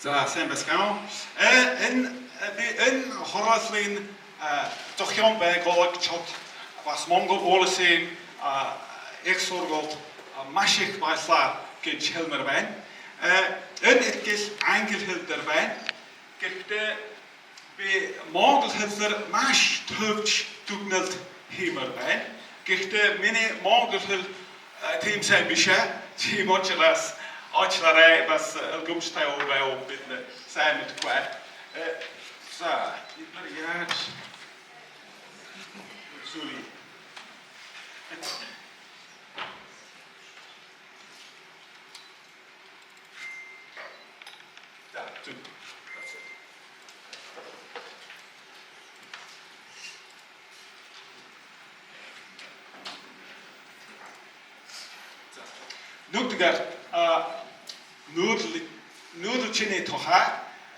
За сайн байна. Энэ хорооллын зохион байгуулагчид бас Монгол улсын их сургууль маш их баярлалаа гэж хэлмээр байна. Энэ итгэл англи хэл дээр байна. Гэхдээ би монгол хэлээр маш төвч дүгнэлт хиймээр байна. Гэхдээ миний монгол хэл тийм сайн биш ээ. Тийм учраас Oчларай бас гомштай овоо бид сайн мэдгүй. За, эдгээр яаж зүри. За, зүг. Нүгдгээр нүүдэлчний тухай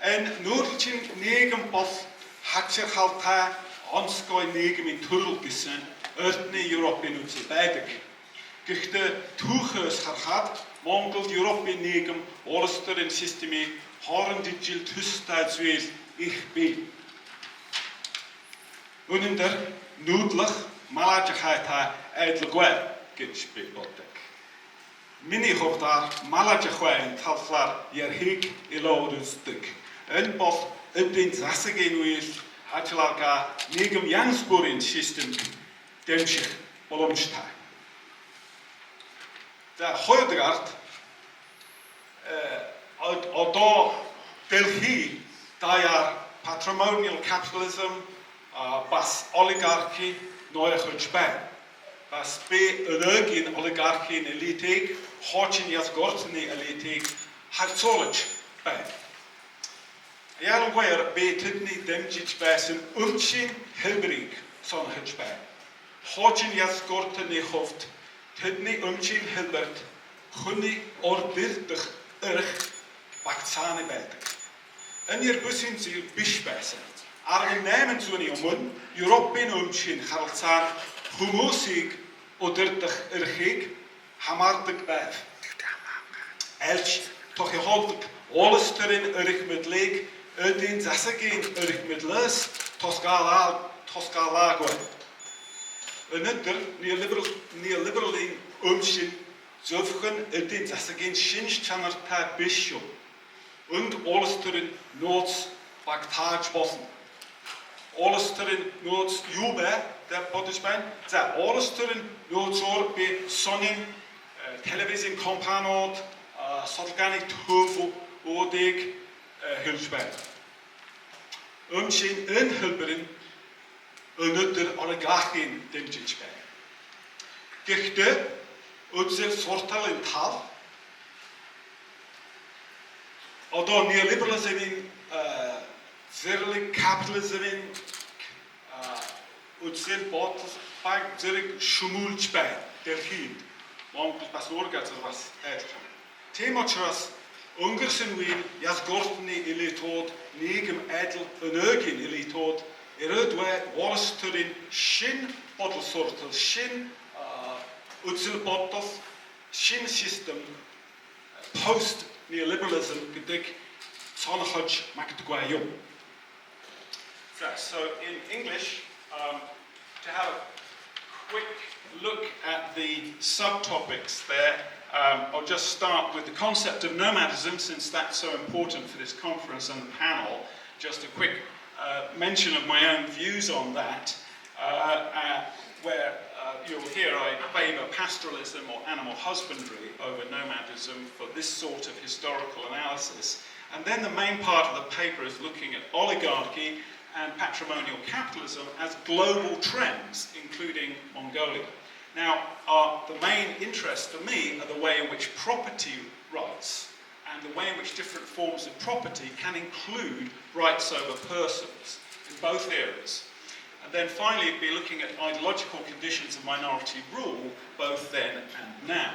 энэ нүүдэлчин нийгэм бол хачирхалтай онцгой нийгмийн төрөл гэсэн Эрдэнэ Европын үзэл байдаг. Гэхдээ түүхээс харахад Монгол Европын нийгэм улс төрийн системийн хоорондын жил төстэй зүйл их бий. Үүн дээр нүүдлэх малаж хайтай айдлаггүй гэж би боддог. Миний хувьдаар малаж ахвайн талаар ярихыг илүү үздэг. Энэ бол эдийн засгийн үйл ажиллагаа нийгэм янз бүрийн системд дэмжих боломжтой. За хоёрдугаарт одоо Дэлхий даяар patrimonial capitalism бас oligarchy нойрхож байна. Бас би өнөөгийн олигархийн элитийг хуучин язгууртны элитийг харьцуулж байна. Ялангуяа би тэдний дэмжиж байсан өмчийн хэлбэрийг сонирхож байна. Хуучин язгууртны хувьд тэдний өмчийн хэлбэрт хүний ордирдах эрх багцааны байдаг. Энэ ерөөсөн зүйл биш байсан. 1800-ны өмнө Европын өмчийн харилцаанд хүмүүсийг удирдах эрхийг хамаардаг байв. Альч тохиолдог улс төрийн эрх мэдлийг эдийн засгийн эрх мэдлээс тусгaalаагүй. Өнөөдөр Neoliberal-ийн өмчийн зөвхөн эдийн засгийн шинж чанартай биш шүү. Энд улс төрийн нууц багтааж болно. Улс төрийн нууц юу бэ? Der бодож байна. За, улс төрийн нөөцөөр би сонин телевизийн компаниуд судалгааны төвүүдийг хэлж байна. Өмчийн энэ хэлбэр нь өнөөдөр олигархийн дэмжиж байна. Гэхдээ үзэл сурталын тал одоо неолиберализмын зэрлэг капитализмын үзэл бодол баг зэрэг шумуулж байна. Дэлхийд Монгол бас өөр газар бас адилхан. Тийм учраас өнгөрсөн үеийн язгууртны элитүүд нийгэм адил өнөөгийн элитүүд ирээдүйн улс төрийн шин бодол суртал, шин үзэл бодол, шин систем post-neoliberalism гэдэг сонирхож магадгүй юм. So in English, to have a quick look at the subtopics there, I'll just start with the concept of nomadism, since that's so important for this conference and the panel. Just a quick mention of my own views on that, where you'll hear I favour pastoralism or animal husbandry over nomadism for this sort of historical analysis. And then the main part of the paper is looking at oligarchy and patrimonial capitalism as global trends, including Mongolia. Now, the main interest for me are the way in which property rights and the way in which different forms of property can include rights over persons in both areas. And then finally, be looking at ideological conditions of minority rule, both then and now.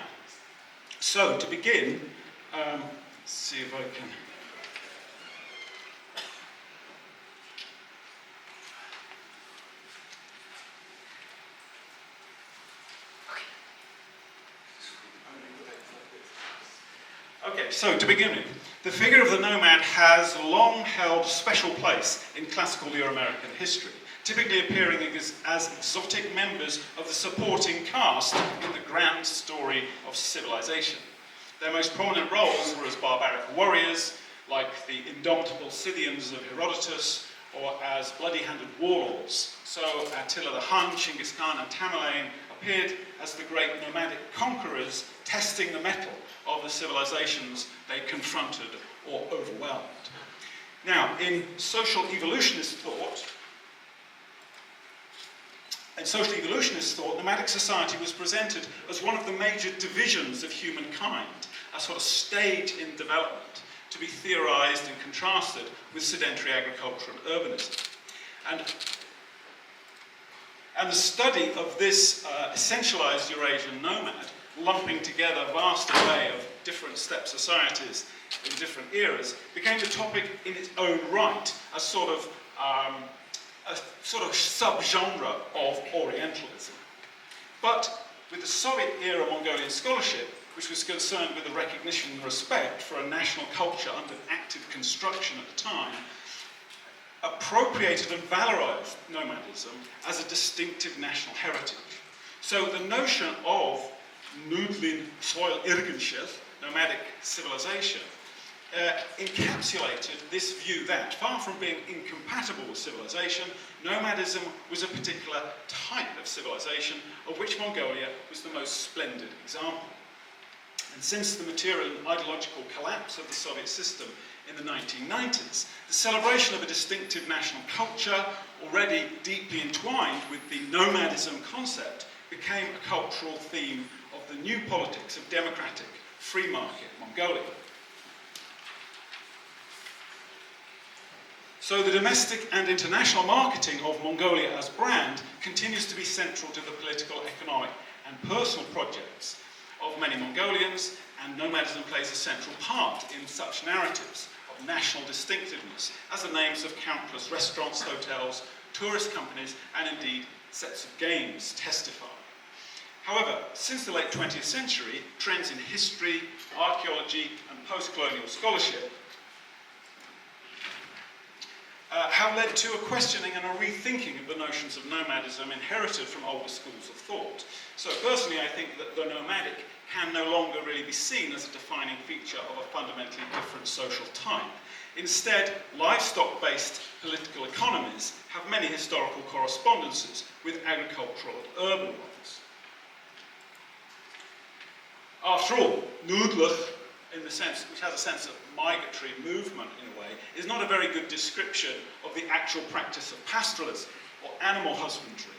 So, to begin, see if I can... Okay, so to begin with, The figure of the nomad has long held a special place in classical Euro-American history, typically appearing as exotic members of the supporting cast in the grand story of civilization. Their most prominent roles were as barbaric warriors, like the indomitable Scythians of Herodotus, or as bloody-handed warlords. So Attila the Hun, Genghis Khan, and Tamerlane appeared as the great nomadic conquerors, testing the mettle of the civilizations they confronted or overwhelmed. Now, in social evolutionist thought, nomadic society was presented as one of the major divisions of humankind, a sort of stage in development, to be theorized and contrasted with sedentary agriculture and urbanism. And the study of this essentialized Eurasian nomad, lumping together a vast array of different steppe societies in different eras, became the topic in its own right, a sort of subgenre of Orientalism. But with the Soviet-era Mongolian scholarship, which was concerned with the recognition and respect for a national culture under active construction at the time, appropriated and valorized nomadism as a distinctive national heritage. So the notion of Nudlin soil Irgensheth, nomadic civilization, encapsulated this view that, far from being incompatible with civilization, nomadism was a particular type of civilization of which Mongolia was the most splendid example. And since the material and ideological collapse of the Soviet system in the 1990s, the celebration of a distinctive national culture, already deeply entwined with the nomadism concept, became a cultural theme of the new politics of democratic, free market Mongolia. So the domestic and international marketing of Mongolia as brand continues to be central to the political, economic, and personal projects of many Mongolians, and nomadism plays a central part in such narratives of national distinctiveness, as the names of countless restaurants, hotels, tourist companies, and indeed sets of games testify. However, since the late 20th century, trends in history, archaeology, and post-colonial scholarship have led to a questioning and a rethinking of the notions of nomadism inherited from older schools of thought. So personally, I think that the nomadic can no longer really be seen as a defining feature of a fundamentally different social type. Instead, livestock-based political economies have many historical correspondences with agricultural and urban ones. After all, Nudlach, in the sense, which has a sense of migratory movement in a way, is not a very good description of the actual practice of pastoralism or animal husbandry,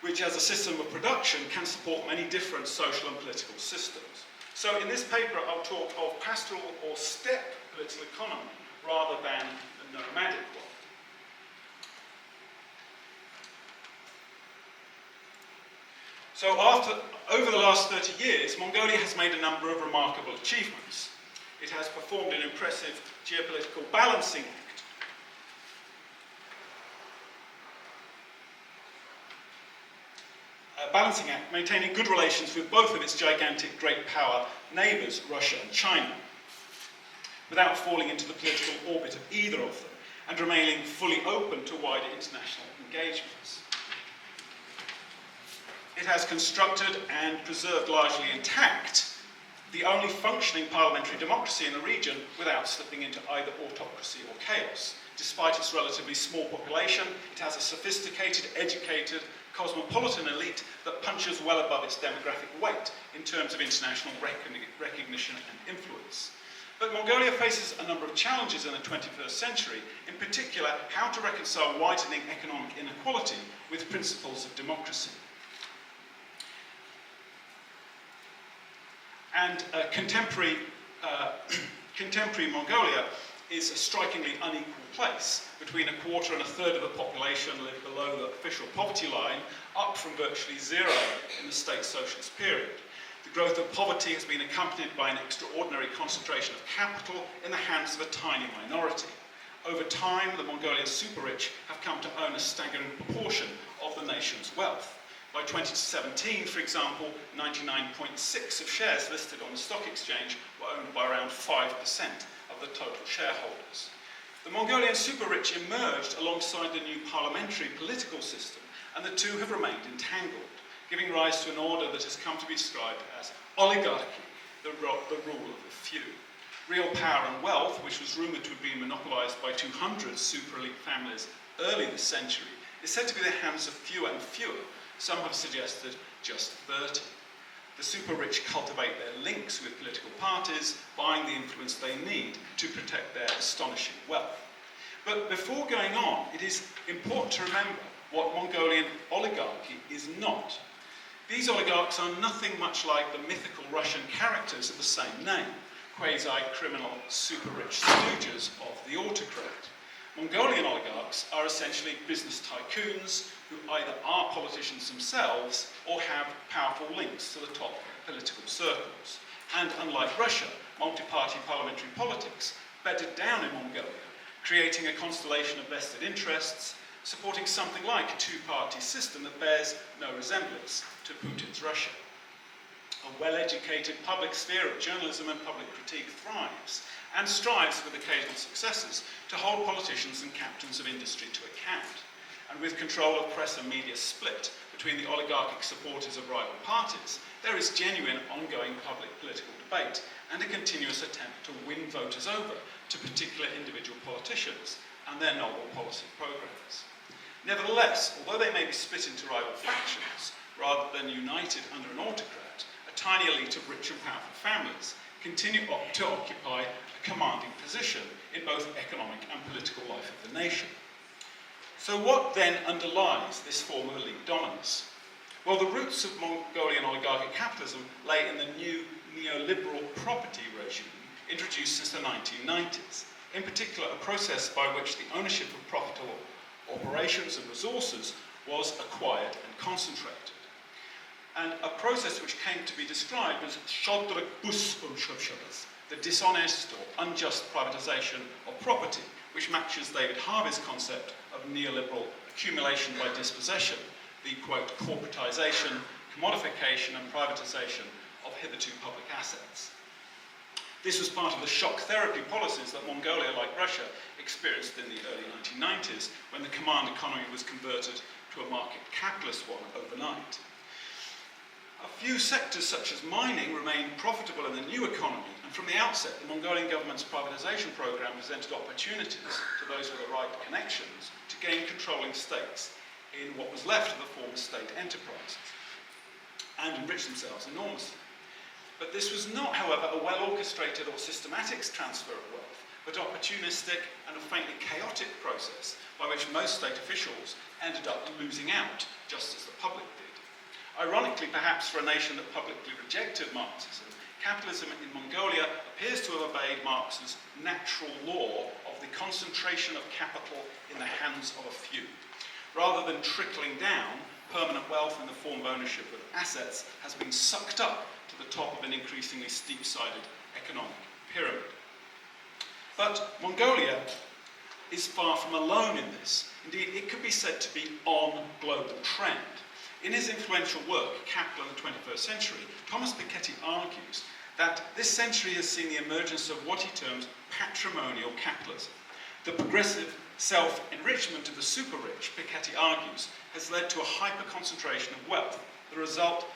which as a system of production can support many different social and political systems. So in this paper I'll talk of pastoral or steppe political economy rather than the nomadic one. So over the last 30 years, Mongolia has made a number of remarkable achievements. It has performed an impressive geopolitical balancing act, maintaining good relations with both of its gigantic great power neighbours, Russia and China, without falling into the political orbit of either of them, and remaining fully open to wider international engagements. It has constructed and preserved largely intact the only functioning parliamentary democracy in the region without slipping into either autocracy or chaos. Despite its relatively small population, it has a sophisticated, educated, cosmopolitan elite that punches well above its demographic weight in terms of international recognition and influence. But Mongolia faces a number of challenges in the 21st century, in particular how to reconcile widening economic inequality with principles of democracy. And contemporary Mongolia is a strikingly unequal place. Between a quarter and a third of the population live below the official poverty line, up from virtually zero in the state socialist period. The growth of poverty has been accompanied by an extraordinary concentration of capital in the hands of a tiny minority. Over time, the Mongolian super-rich have come to own a staggering proportion of the nation's wealth. By 2017, for example, 99.6% of shares listed on the stock exchange were owned by around 5% of the total shareholders. The Mongolian super-rich emerged alongside the new parliamentary political system, and the two have remained entangled, giving rise to an order that has come to be described as oligarchy, the rule of the few. Real power and wealth, which was rumoured to have been monopolised by 200 super-elite families early this century, is said to be in the hands of fewer and fewer. Some have suggested just 30. The super-rich cultivate their links with political parties, buying the influence they need to protect their astonishing wealth. But before going on, it is important to remember what Mongolian oligarchy is not. These oligarchs are nothing much like the mythical Russian characters of the same name, quasi-criminal super-rich stooges of the autocrat. Mongolian oligarchs are essentially business tycoons who either are politicians themselves or have powerful links to the top political circles. And unlike Russia, multi-party parliamentary politics bedded down in Mongolia, creating a constellation of vested interests, supporting something like a two-party system that bears no resemblance to Putin's Russia. A well-educated public sphere of journalism and public critique thrives and strives, with occasional successes, to hold politicians and captains of industry to account. And with control of press and media split between the oligarchic supporters of rival parties, there is genuine ongoing public political debate and a continuous attempt to win voters over to particular individual politicians and their novel policy programs. Nevertheless, although they may be split into rival factions, rather than united under an autocrat, a tiny elite of rich and powerful families continue to occupy a commanding position in both economic and political life of the nation. So what then underlies this form of elite dominance? Well, the roots of Mongolian oligarchic capitalism lay in the new neoliberal property regime introduced since the 1990s, in particular a process by which the ownership of profitable operations and resources was acquired and concentrated. And a process which came to be described as the dishonest or unjust privatisation of property, which matches David Harvey's concept of neoliberal accumulation by dispossession, the, quote, corporatisation, commodification and privatisation of hitherto public assets. This was part of the shock therapy policies that Mongolia, like Russia, experienced in the early 1990s when the command economy was converted to a market capitalist one overnight. A few sectors such as mining remained profitable in the new economy, and from the outset the Mongolian government's privatisation programme presented opportunities to those with the right connections to gain controlling stakes in what was left of the former state enterprises and enrich themselves enormously. But this was not, however, a well-orchestrated or systematic transfer of wealth, but opportunistic and a faintly chaotic process by which most state officials ended up losing out, just as the public did. Ironically, perhaps for a nation that publicly rejected Marxism, capitalism in Mongolia appears to have obeyed Marx's natural law of the concentration of capital in the hands of a few. Rather than trickling down, permanent wealth in the form of ownership of assets has been sucked up to the top of an increasingly steep-sided economic pyramid. But Mongolia is far from alone in this. Indeed, it could be said to be on global trend. In his influential work, Capital in the 21st Century, Thomas Piketty argues that this century has seen the emergence of what he terms patrimonial capitalism. The progressive self-enrichment of the super-rich, Piketty argues, has led to a hyper-concentration of wealth. The result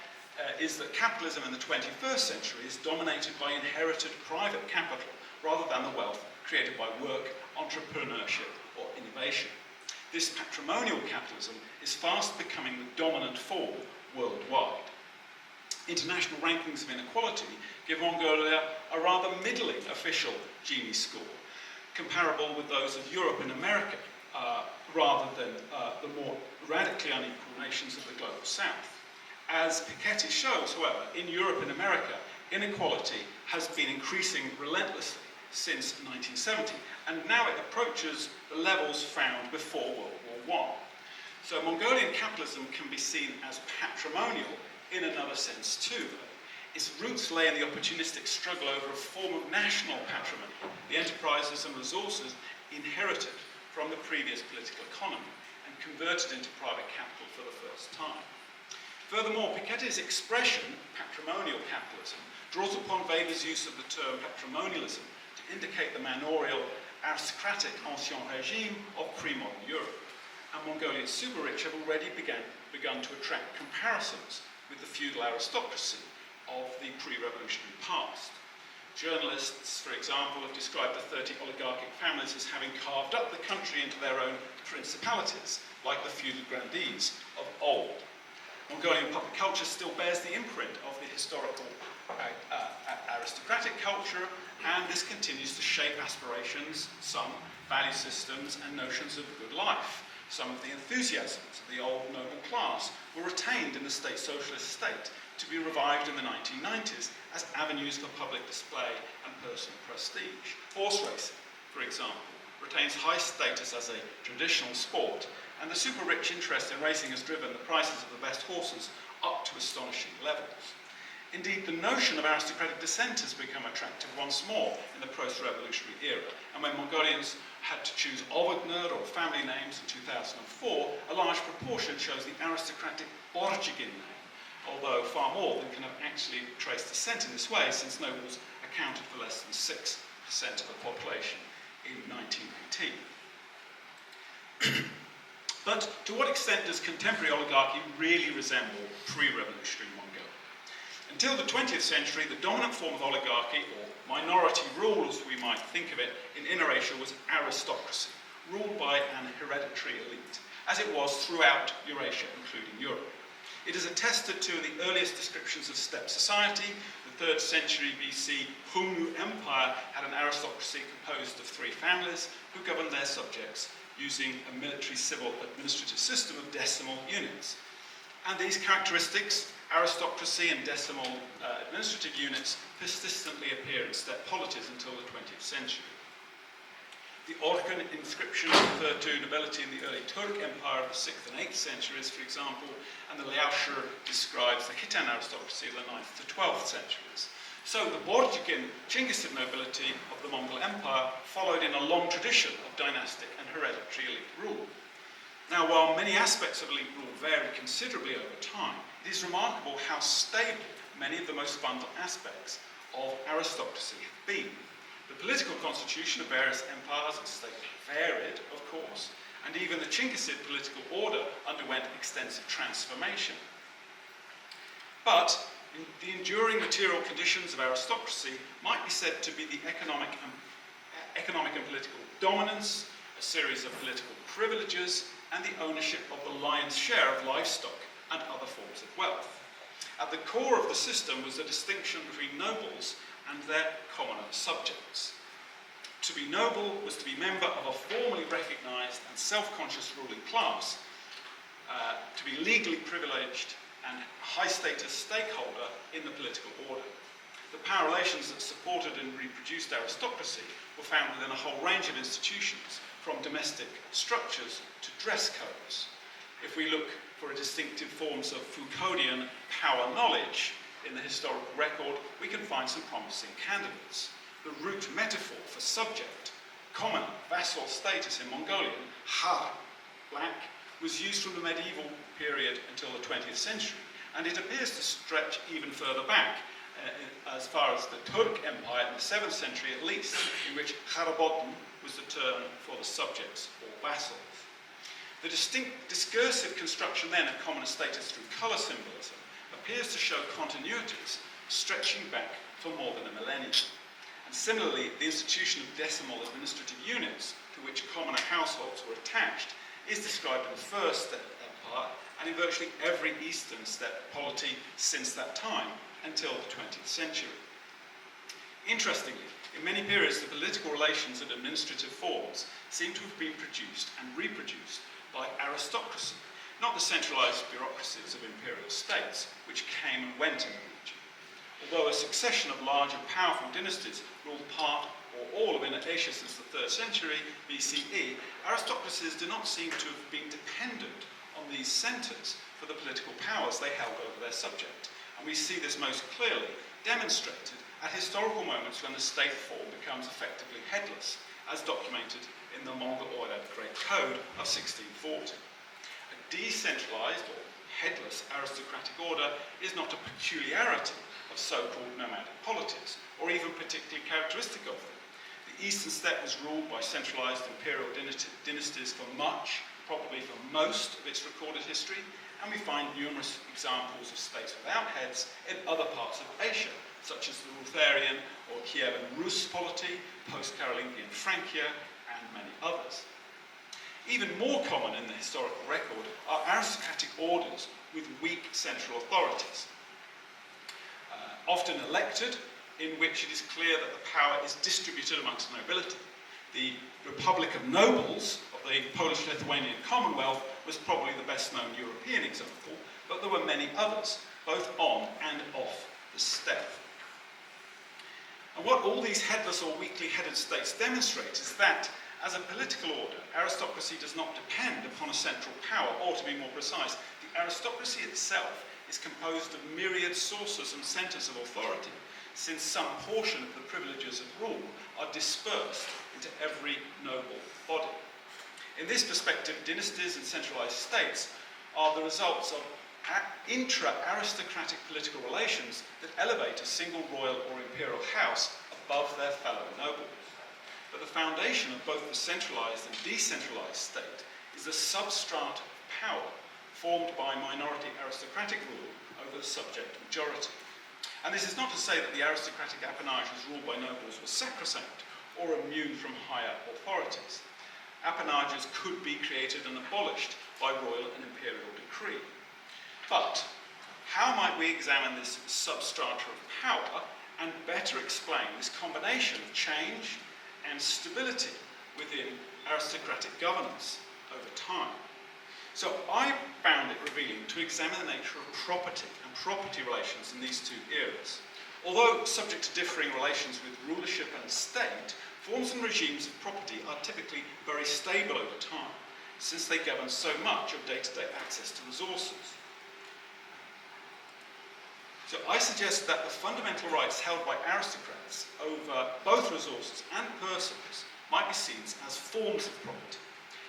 is that capitalism in the 21st century is dominated by inherited private capital rather than the wealth created by work, entrepreneurship, or innovation. This patrimonial capitalism is fast becoming the dominant form worldwide. International rankings of inequality give Mongolia a rather middling official Gini score, comparable with those of Europe and America, rather than the more radically unequal nations of the global south. As Piketty shows, however, in Europe and America, inequality has been increasing relentlessly since 1970, and now it approaches the levels found before World War I. So Mongolian capitalism can be seen as patrimonial in another sense too. Its roots lay in the opportunistic struggle over a form of national patrimony, the enterprises and resources inherited from the previous political economy and converted into private capital for the first time. Furthermore, Piketty's expression, patrimonial capitalism, draws upon Weber's use of the term patrimonialism to indicate the manorial, aristocratic ancien régime of pre-modern Europe. And Mongolia's super-rich have already begun to attract comparisons with the feudal aristocracy of the pre-revolutionary past. Journalists, for example, have described the 30 oligarchic families as having carved up the country into their own principalities, like the feudal grandees of old. Mongolian public culture still bears the imprint of the historical aristocratic culture, and this continues to shape aspirations, some value systems, and notions of good life. Some of the enthusiasms of the old noble class were retained in the state socialist state, to be revived in the 1990s as avenues for public display and personal prestige. Horse racing, for example, retains high status as a traditional sport, and the super-rich interest in racing has driven the prices of the best horses up to astonishing levels. Indeed, the notion of aristocratic descent has become attractive once more in the post-revolutionary era, and when Mongolians had to choose Ovogner or family names in 2004, a large proportion chose the aristocratic Borjigin name, although far more than can have actually traced descent in this way, since nobles accounted for less than 6% of the population in 1918. But to what extent does contemporary oligarchy really resemble pre-revolutionary Mongolia? Until the 20th century, the dominant form of oligarchy, or minority rule as we might think of it, in Inner Asia was aristocracy, ruled by an hereditary elite, as it was throughout Eurasia, including Europe. It is attested to the earliest descriptions of steppe society. The 3rd century BC Humnu Empire had an aristocracy composed of 3 families who governed their subjects using a military civil administrative system of decimal units. And these characteristics, aristocracy and decimal administrative units, persistently appear in steppe polities until the 20th century. The Orkhan inscription referred to nobility in the early Turk Empire of the 6th and 8th centuries, for example, and the Liaoshi describes the Khitan aristocracy of the 9th to 12th centuries. So the Borjigin Chinggisid nobility of the Mongol Empire followed in a long tradition of dynastic and hereditary elite rule. Now, while many aspects of elite rule vary considerably over time, it is remarkable how stable many of the most fundamental aspects of aristocracy have been. The political constitution of various empires and states varied, of course, and even the Chinggisid political order underwent extensive transformation. But the enduring material conditions of aristocracy might be said to be the economic and political dominance, a series of political privileges, and the ownership of the lion's share of livestock and other forms of wealth. At the core of the system was the distinction between nobles and their commoner subjects. To be noble was to be member of a formally recognised and self-conscious ruling class, to be legally privileged and high-status stakeholder in the political order. The power relations that supported and reproduced aristocracy were found within a whole range of institutions, from domestic structures to dress codes. If we look for distinctive forms of Foucauldian power knowledge in the historical record, we can find some promising candidates. The root metaphor for subject, commoner, vassal status in Mongolian, ha, black, was used from the medieval period until the 20th century, and it appears to stretch even further back, as far as the Turk Empire in the 7th century at least, in which Kharabodn was the term for the subjects or vassals. The distinct discursive construction then of commoner status through colour symbolism appears to show continuities stretching back for more than a millennium. And similarly, the institution of decimal administrative units to which commoner households were attached is described in the First Empire and in virtually every Eastern steppe polity since that time until the 20th century. Interestingly, in many periods, the political relations and administrative forms seem to have been produced and reproduced by aristocracy, not the centralised bureaucracies of imperial states, which came and went in the region. Although a succession of large and powerful dynasties ruled part or all of Inner Asia since the 3rd century BCE, aristocracies do not seem to have been dependent on these centres for the political powers they held over their subject. And we see this most clearly demonstrated at historical moments when the state form becomes effectively headless, as documented in the Mongol Order Great Code of 1640. A decentralised or headless aristocratic order is not a peculiarity of so-called nomadic polities, or even particularly characteristic of them. The Eastern steppe was ruled by centralized imperial dynasties for much, probably for most of its recorded history, and we find numerous examples of states without heads in other parts of Asia, such as the Ruthenian or Kievan Rus polity, post-Carolingian Francia, and many others. Even more common in the historical record are aristocratic orders with weak central authorities, often elected, in which it is clear that the power is distributed amongst the nobility. The Republic of Nobles of the Polish-Lithuanian Commonwealth was probably the best-known European example, but there were many others, both on and off the steppe. And what all these headless or weakly headed states demonstrate is that, as a political order, aristocracy does not depend upon a central power, or to be more precise, the aristocracy itself is composed of myriad sources and centres of authority, since some portion of the privileges of rule are dispersed into every noble body. In this perspective, dynasties and centralised states are the results of intra-aristocratic political relations that elevate a single royal or imperial house above their fellow nobles. But the foundation of both the centralised and decentralised state is the substrata of power formed by minority aristocratic rule over the subject majority. And this is not to say that the aristocratic appanages ruled by nobles were sacrosanct or immune from higher authorities. Appanages could be created and abolished by royal and imperial decree. But how might we examine this substrata of power and better explain this combination of change and stability within aristocratic governance over time? So I found it revealing to examine the nature of property and property relations in these two eras. Although subject to differing relations with rulership and state, forms and regimes of property are typically very stable over time, since they govern so much of day-to-day access to resources. So I suggest that the fundamental rights held by aristocrats over both resources and persons might be seen as forms of property.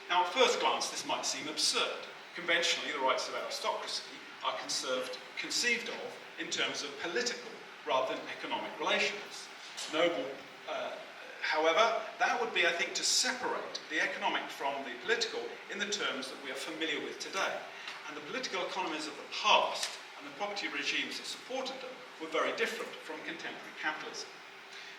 Now, at first glance, this might seem absurd. Conventionally, the rights of aristocracy are conceived of in terms of political rather than economic relations. However, that would be, I think, to separate the economic from the political in the terms that we are familiar with today. And the political economies of the past and the property regimes that supported them were very different from contemporary capitalism.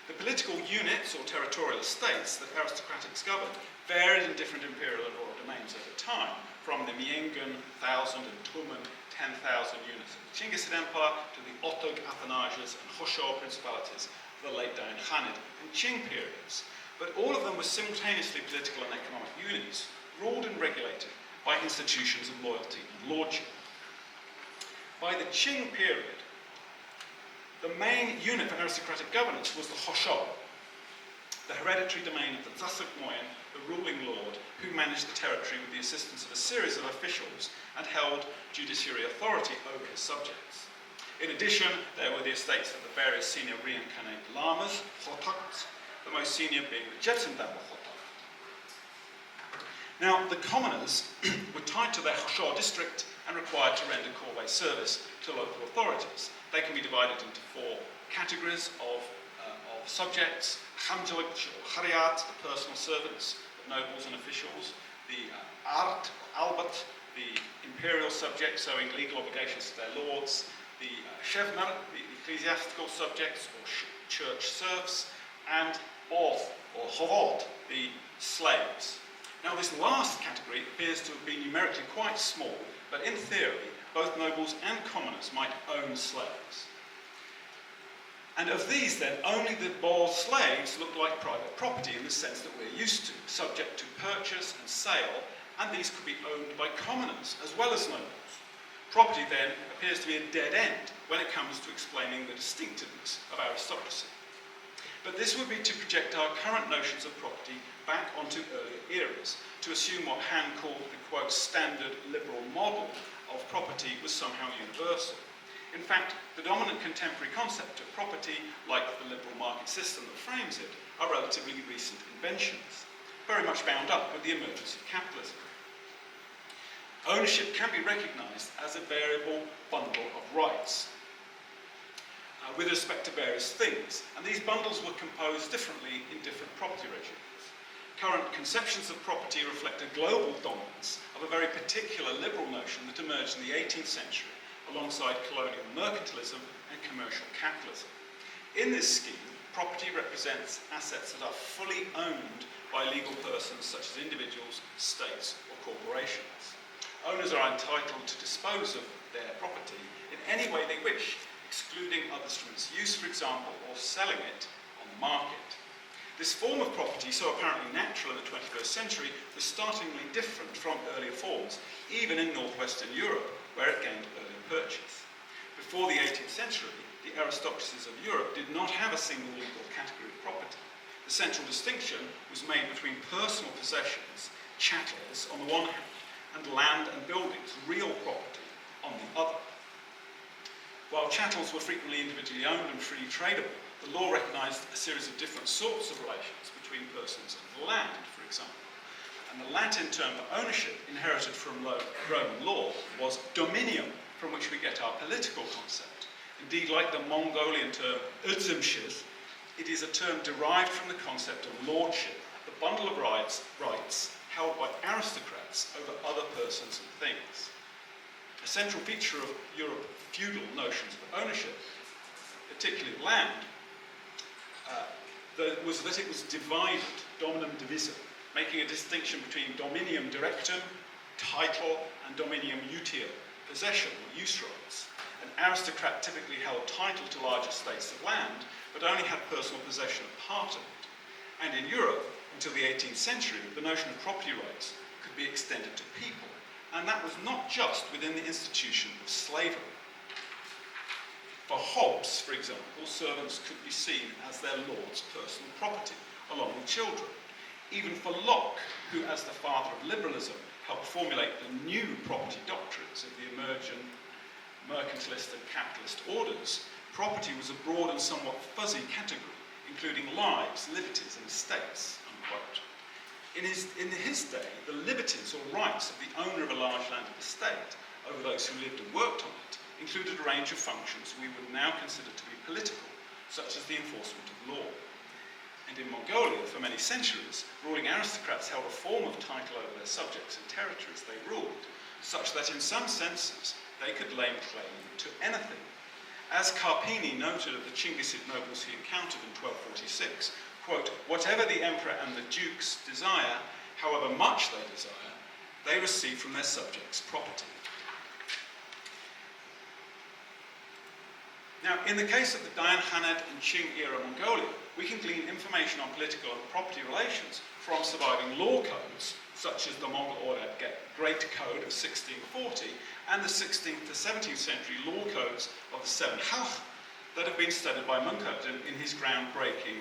The political units or territorial estates that aristocrats governed varied in different imperial and royal domains over time, from the Miengan 1,000 and Tumen 10,000 units of the Chinggisid Empire to the Ottog appanages and Hoshor principalities of the late Dayan Khanid and Qing periods. But all of them were simultaneously political and economic units, ruled and regulated by institutions of loyalty and lordship. By the Qing period, the main unit for aristocratic governance was the Hoshor, the hereditary domain of the Zasuk Moyen, the ruling lord, who managed the territory with the assistance of a series of officials and held judiciary authority over his subjects. In addition, there were the estates of the various senior reincarnate lamas, Khotoks, the most senior being the Jetsundamba Khotok. Now, the commoners were tied to their Hoshor district and required to render corvée service to local authorities. They can be divided into four categories of subjects: Khamjalik or Khariat, the personal servants of nobles and officials; the Art, Albat, the imperial subjects owing legal obligations to their lords; the Shevnar, the ecclesiastical subjects or church serfs; and Orth or Chovot, the slaves. Now, this last category appears to have been numerically quite small, but in theory, both nobles and commoners might own slaves. And of these, then, only the Baal slaves looked like private property in the sense that we're used to, subject to purchase and sale, and these could be owned by commoners as well as nobles. Property, then, appears to be a dead end when it comes to explaining the distinctiveness of aristocracy. But this would be to project our current notions of property back onto earlier eras, to assume what Han called the, quote, standard liberal model of property was somehow universal. In fact, the dominant contemporary concept of property, like the liberal market system that frames it, are relatively recent inventions, very much bound up with the emergence of capitalism. Ownership can be recognized as a variable bundle of rights with respect to various things, and these bundles were composed differently in different property regimes. Current conceptions of property reflect a global dominance of a very particular liberal notion that emerged in the 18th century alongside colonial mercantilism and commercial capitalism. In this scheme, property represents assets that are fully owned by legal persons such as individuals, states, or corporations. Owners are entitled to dispose of their property in any way they wish, excluding others from its use, for example, or selling it on the market. This form of property, so apparently natural in the 21st century, was startlingly different from earlier forms, even in northwestern Europe, where it gained early purchase. Before the 18th century, the aristocracies of Europe did not have a single legal category of property. The central distinction was made between personal possessions, chattels, on the one hand, and land and buildings, real property, on the other. While chattels were frequently individually owned and freely tradable, the law recognised a series of different sorts of relations between persons and land, for example. And the Latin term for ownership, inherited from Roman law, was dominium, from which we get our political concept. Indeed, like the Mongolian term IISNC-UNESCO, it is a term derived from the concept of lordship, the bundle of rights held by aristocrats over other persons and things. A central feature of Europe's feudal notions of ownership, particularly land, was that it was divided, dominum divisum, making a distinction between dominium directum, title, and dominium utium, possession or use rights. An aristocrat typically held title to large estates of land, but only had personal possession of part of it. And in Europe, until the 18th century, the notion of property rights could be extended to people, and that was not just within the institution of slavery. For Hobbes, for example, servants could be seen as their lord's personal property, along with children. Even for Locke, who as the father of liberalism helped formulate the new property doctrines of the emergent mercantilist and capitalist orders, property was a broad and somewhat fuzzy category, including lives, liberties, and estates, unquote. In his day, the liberties or rights of the owner of a large landed estate over those who lived and worked on it included a range of functions we would now consider to be political, such as the enforcement of law. And in Mongolia, for many centuries, ruling aristocrats held a form of title over their subjects and territories they ruled, such that in some senses they could lay claim to anything. As Carpini noted of the Chinggisid nobles he encountered in 1246, quote, "Whatever the emperor and the dukes desire, however much they desire, they receive from their subjects property." Now, in the case of the Dayan Khanate and Qing era Mongolia, we can glean information on political and property relations from surviving law codes, such as the Mongol Order Great Code of 1640 and the 16th to 17th century law codes of the Seven Halch that have been studied by Munkholm in his groundbreaking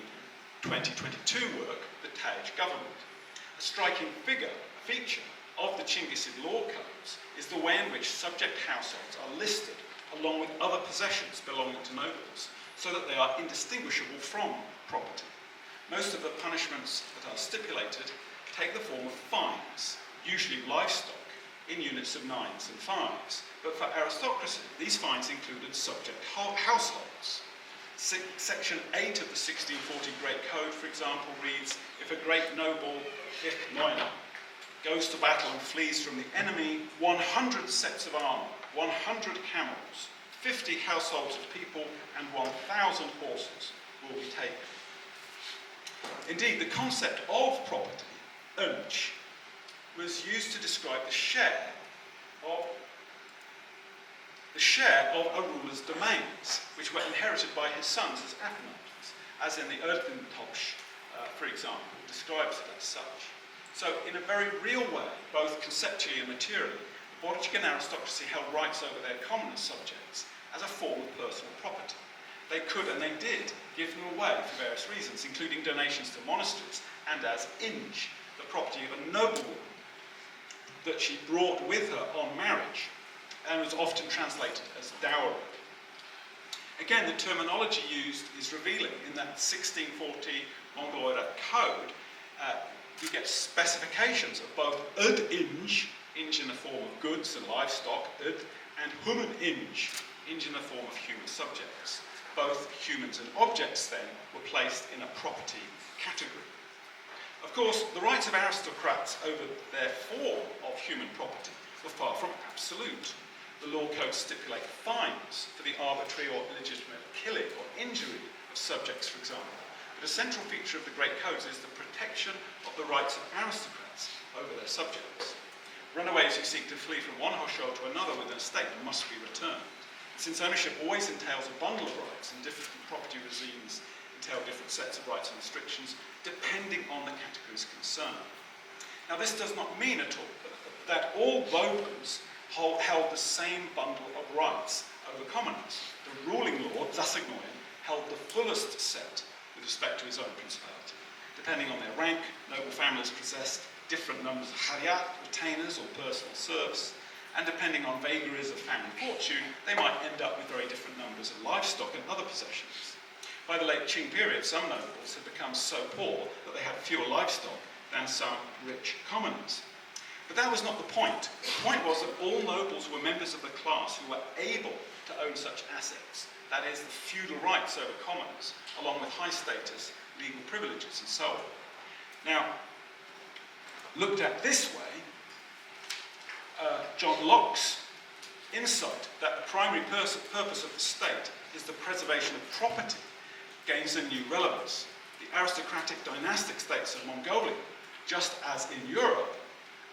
2022 work, The Taj Government. A striking feature of the Chinggisid law codes is the way in which subject households are listed along with other possessions belonging to nobles, so that they are indistinguishable from property. Most of the punishments that are stipulated take the form of fines, usually livestock, in units of 9s and 5s. But for aristocracy, these fines included subject households. Section 8 of the 1640 Great Code, for example, reads, "If a great noble, goes to battle and flees from the enemy, 100 sets of armour, 100 camels, 50 households of people, and 1,000 horses will be taken." Indeed, the concept of property, unch, was used to describe the share of a ruler's domains, which were inherited by his sons as apanages, as in the Erdkuntosh, for example, describes it as such. So, in a very real way, both conceptually and materially, the Borjigin aristocracy held rights over their commoner subjects as a form of personal property. They could, and they did, give them away for various reasons, including donations to monasteries, and as inj, the property of a noblewoman that she brought with her on marriage, and was often translated as dowry. Again, the terminology used is revealing. In that 1640 Mongol Order code, you get specifications of both ud inj, inge in the form of goods and livestock, and human inge in the form of human subjects. Both humans and objects then were placed in a property category. Of course, the rights of aristocrats over their form of human property were far from absolute. The law codes stipulate fines for the arbitrary or illegitimate killing or injury of subjects, for example. But a central feature of the Great Codes is the protection of the rights of aristocrats over their subjects. Runaways who seek to flee from one household to another within a state must be returned. Since ownership always entails a bundle of rights, and different property regimes entail different sets of rights and restrictions, depending on the categories concerned. Now, this does not mean at all that all nobles held the same bundle of rights over commoners. The ruling lord, Zasagnoyan, held the fullest set with respect to his own principality. Depending on their rank, noble families possessed different numbers of hariat, retainers, or personal serfs, and depending on vagaries of family fortune, they might end up with very different numbers of livestock and other possessions. By the late Qing period, some nobles had become so poor that they had fewer livestock than some rich commoners. But that was not the point. The point was that all nobles were members of the class who were able to own such assets, that is, the feudal rights over commoners, along with high status, legal privileges, and so on. Now, looked at this way, John Locke's insight that the primary purpose of the state is the preservation of property gains a new relevance. The aristocratic dynastic states of Mongolia, just as in Europe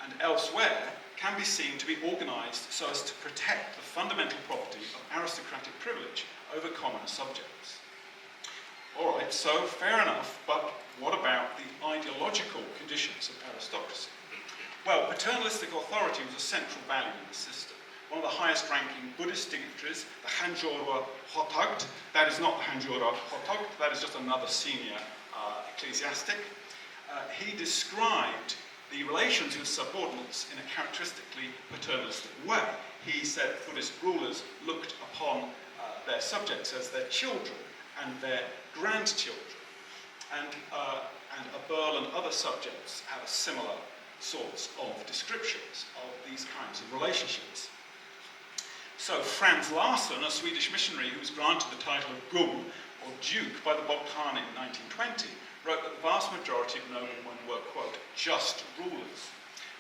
and elsewhere, can be seen to be organised so as to protect the fundamental property of aristocratic privilege over commoner subjects. All right, so fair enough, but what about the ideological conditions of aristocracy? Well, paternalistic authority was a central value in the system. One of the highest-ranking Buddhist dignitaries, the Hanjora Hotagt, that is not the Hanjora Hotagt, that is just another senior ecclesiastic, he described the relations with subordinates in a characteristically paternalistic way. He said Buddhist rulers looked upon their subjects as their children and their grandchildren, and Aberl and other subjects have similar sorts of descriptions of these kinds of relationships. So Franz Larsen, a Swedish missionary who was granted the title of Gum, or Duke, by the Khan in 1920, wrote that the vast majority of noblemen were, quote, just rulers.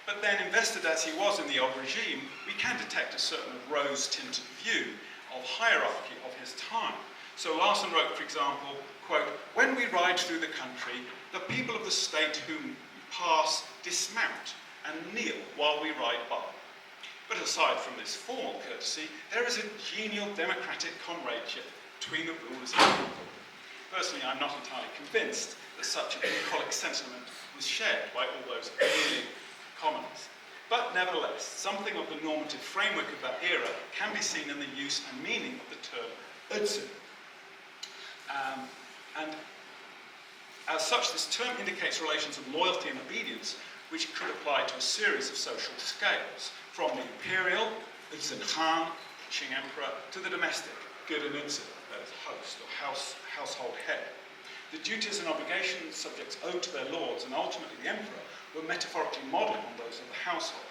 But then, invested as he was in the old regime, we can detect a certain rose-tinted view of hierarchy of his time. So Larsen wrote, for example, quote, when we ride through the country, the people of the state whom pass dismount and kneel while we ride by. But aside from this formal courtesy, there is a genial democratic comradeship between the rulers and the people. Personally, I'm not entirely convinced that such a bucolic sentiment was shared by all those early commoners. But nevertheless, something of the normative framework of that era can be seen in the use and meaning of the term udsen. And as such, this term indicates relations of loyalty and obedience which could apply to a series of social scales, from the imperial, Udsen Khan, Qing emperor, to the domestic, Gurun Udsen, that is host or household head. The duties and obligations subjects owed to their lords and ultimately the emperor were metaphorically modelled on those of the household.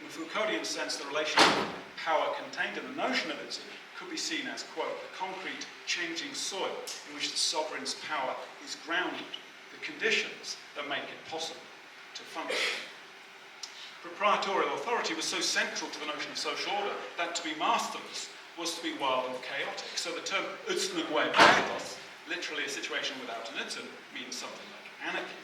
In a Foucauldian sense, the relation of power contained in the notion of Udsen could be seen as, quote, the concrete changing soil in which the sovereign's power is grounded, the conditions that make it possible to function. Proprietorial authority was so central to the notion of social order that to be masterless was to be wild and chaotic. So the term utsnugwe pathos, literally a situation without an Udsen, means something like anarchy.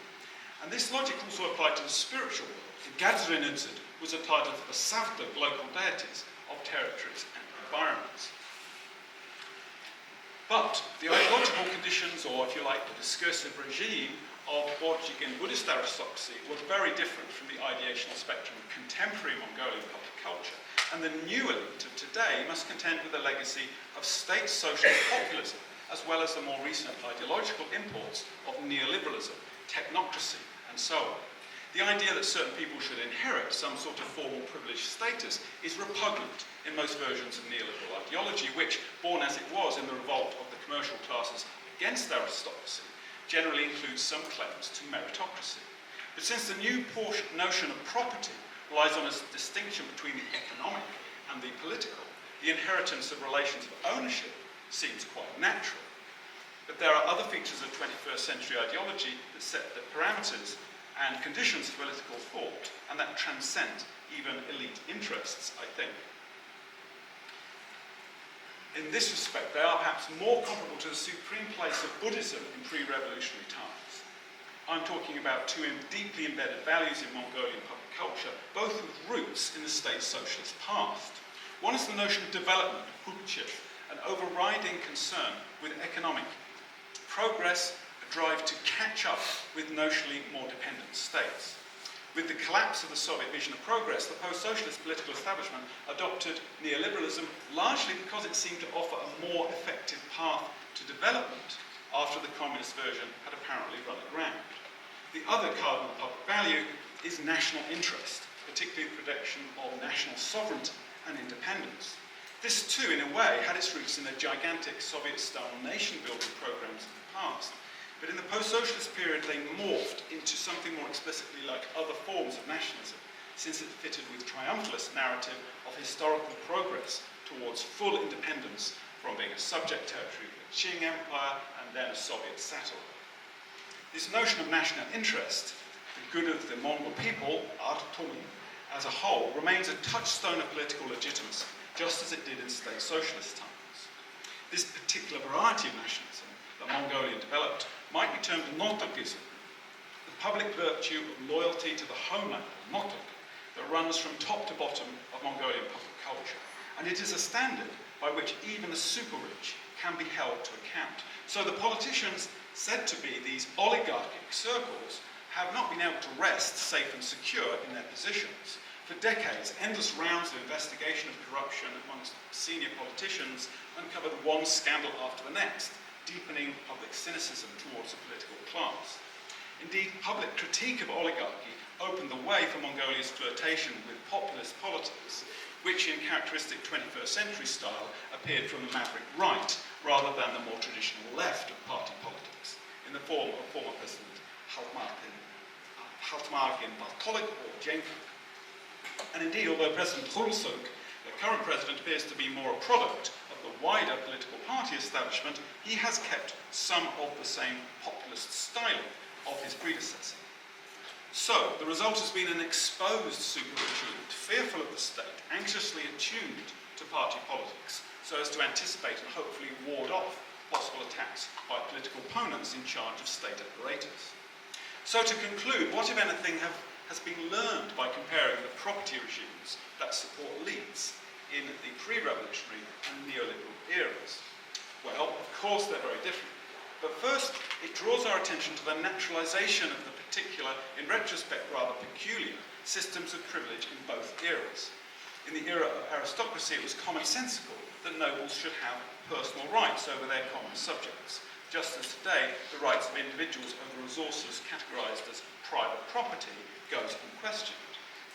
And this logic also applied to the spiritual world. The Gadzrin Udsen was a title for the Savdug local deities of territories and environments. But the ideological conditions, or if you like, the discursive regime of Borjigan Buddhist aristocracy was very different from the ideational spectrum of contemporary Mongolian public culture. And the new elite of today must contend with the legacy of state social populism, as well as the more recent ideological imports of neoliberalism, technocracy, and so on. The idea that certain people should inherit some sort of formal privileged status is repugnant in most versions of neoliberal ideology, which, born as it was in the revolt of the commercial classes against aristocracy, generally includes some claims to meritocracy. But since the new notion of property relies on a distinction between the economic and the political. The inheritance of relations of ownership seems quite natural. But there are other features of 21st century ideology that set the parameters and conditions of political thought, and that transcend even elite interests, I think. In this respect, they are perhaps more comparable to the supreme place of Buddhism in pre-revolutionary times. I'm talking about two deeply embedded values in Mongolian public culture, both with roots in the state socialist past. One is the notion of development, hukchif, an overriding concern with economic progress, a drive to catch up with notionally more dependent states. With the collapse of the Soviet vision of progress, the post-socialist political establishment adopted neoliberalism largely because it seemed to offer a more effective path to development after the communist version had apparently run aground. The other cardinal public value is national interest, particularly the protection of national sovereignty and independence. This too, in a way, had its roots in the gigantic Soviet-style nation-building programs of the past. But in the post-socialist period, they morphed into something more explicitly like other forms of nationalism, since it fitted with triumphalist narrative of historical progress towards full independence from being a subject territory of the Qing Empire and then a Soviet satellite. This notion of national interest, the good of the Mongol people, Aristocratic, as a whole, remains a touchstone of political legitimacy, just as it did in state socialist times. This particular variety of nationalism that Mongolia developed might be termed notokism, the public virtue of loyalty to the homeland, notok, that runs from top to bottom of Mongolian public culture. And it is a standard by which even the super-rich can be held to account. So the politicians said to be these oligarchic circles have not been able to rest safe and secure in their positions. For decades, endless rounds of investigation of corruption amongst senior politicians uncovered one scandal after the next, deepening public cynicism towards the political class. Indeed, public critique of oligarchy opened the way for Mongolia's flirtation with populist politics, which in characteristic 21st century style appeared from the maverick right rather than the more traditional left of party politics, in the form of former President Haltmargin Bartolik or Jenko. And indeed, although President Khulsuk, the current president, appears to be more a product of the wider political party establishment, he has kept some of the same populist styling of his predecessor. So, the result has been an exposed super-rich elite, fearful of the state, anxiously attuned to party politics, so as to anticipate and hopefully ward off possible attacks by political opponents in charge of state apparatus. So to conclude, what, if anything, has been learned by comparing the property regimes that support elites in the pre-revolutionary and neoliberal eras? Well, of course they're very different. But first, it draws our attention to the naturalization of the particular, in retrospect rather peculiar, systems of privilege in both eras. In the era of aristocracy, it was commonsensical that nobles should have personal rights over their common subjects, just as today the rights of individuals over resources categorized as private property goes unquestioned.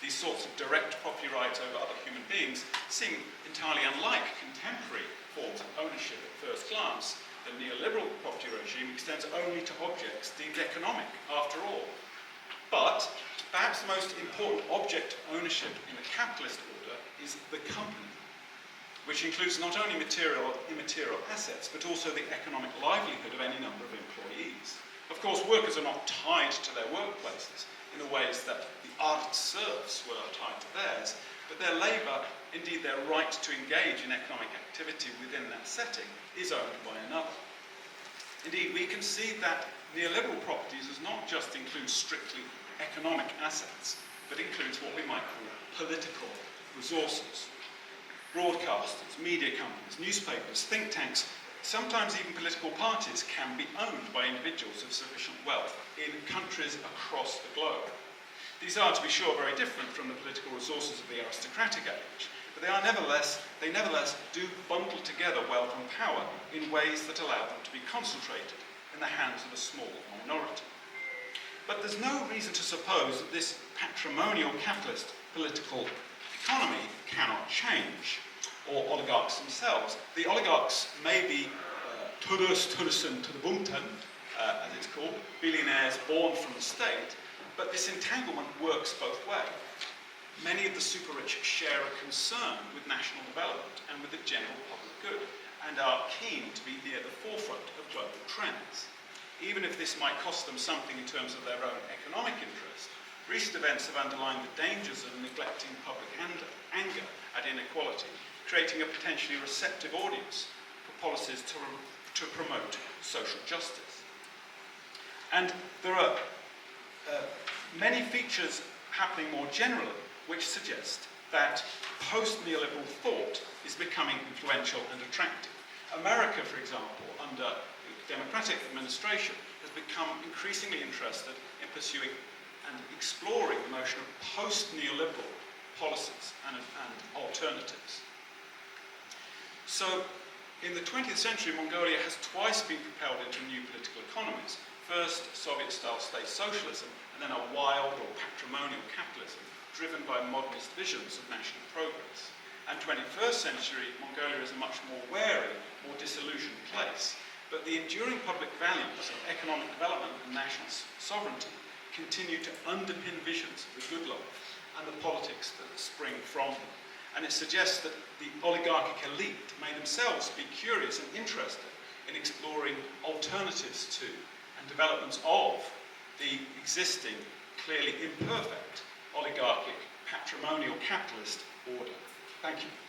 These sorts of direct property rights over other human beings seem entirely unlike contemporary forms of ownership at first glance. The neoliberal property regime extends only to objects deemed economic, after all. But perhaps the most important object of ownership in the capitalist order is the company, which includes not only material or immaterial assets, but also the economic livelihood of any number of employees. Of course, workers are not tied to their workplaces in the ways that the art serfs were tied to theirs, but their labour, indeed their right to engage in economic activity within that setting, is owned by another. Indeed, we can see that neoliberal property does not just include strictly economic assets, but includes what we might call political resources. Broadcasters, media companies, newspapers, think tanks, sometimes even political parties can be owned by individuals of sufficient wealth in countries across the globe. These are, to be sure, very different from the political resources of the aristocratic age, but they nevertheless do bundle together wealth and power in ways that allow them to be concentrated in the hands of a small minority. But there's no reason to suppose that this patrimonial capitalist political economy cannot change, or oligarchs themselves. The oligarchs may be Tursen to the Bunten, as it's called, billionaires born from the state, but this entanglement works both ways. Many of the super-rich share a concern with national development and with the general public good, and are keen to be near the forefront of global trends. Even if this might cost them something in terms of their own economic interest, recent events have underlined the dangers of neglecting public anger at inequality, creating a potentially receptive audience for policies to promote social justice. And there are many features happening more generally which suggest that post-neoliberal thought is becoming influential and attractive. America, for example, under the Democratic administration, has become increasingly interested in pursuing and exploring the notion of post-neoliberal policies and alternatives. So, in the 20th century, Mongolia has twice been propelled into new political economies. First, Soviet-style state socialism, and then a wild or patrimonial capitalism driven by modernist visions of national progress. And 21st century, Mongolia is a much more wary, more disillusioned place. But the enduring public values of economic development and national sovereignty continue to underpin visions of the good life and the politics that spring from them. And it suggests that the oligarchic elite may themselves be curious and interested in exploring alternatives to and developments of the existing, clearly imperfect, oligarchic, patrimonial capitalist order. Thank you.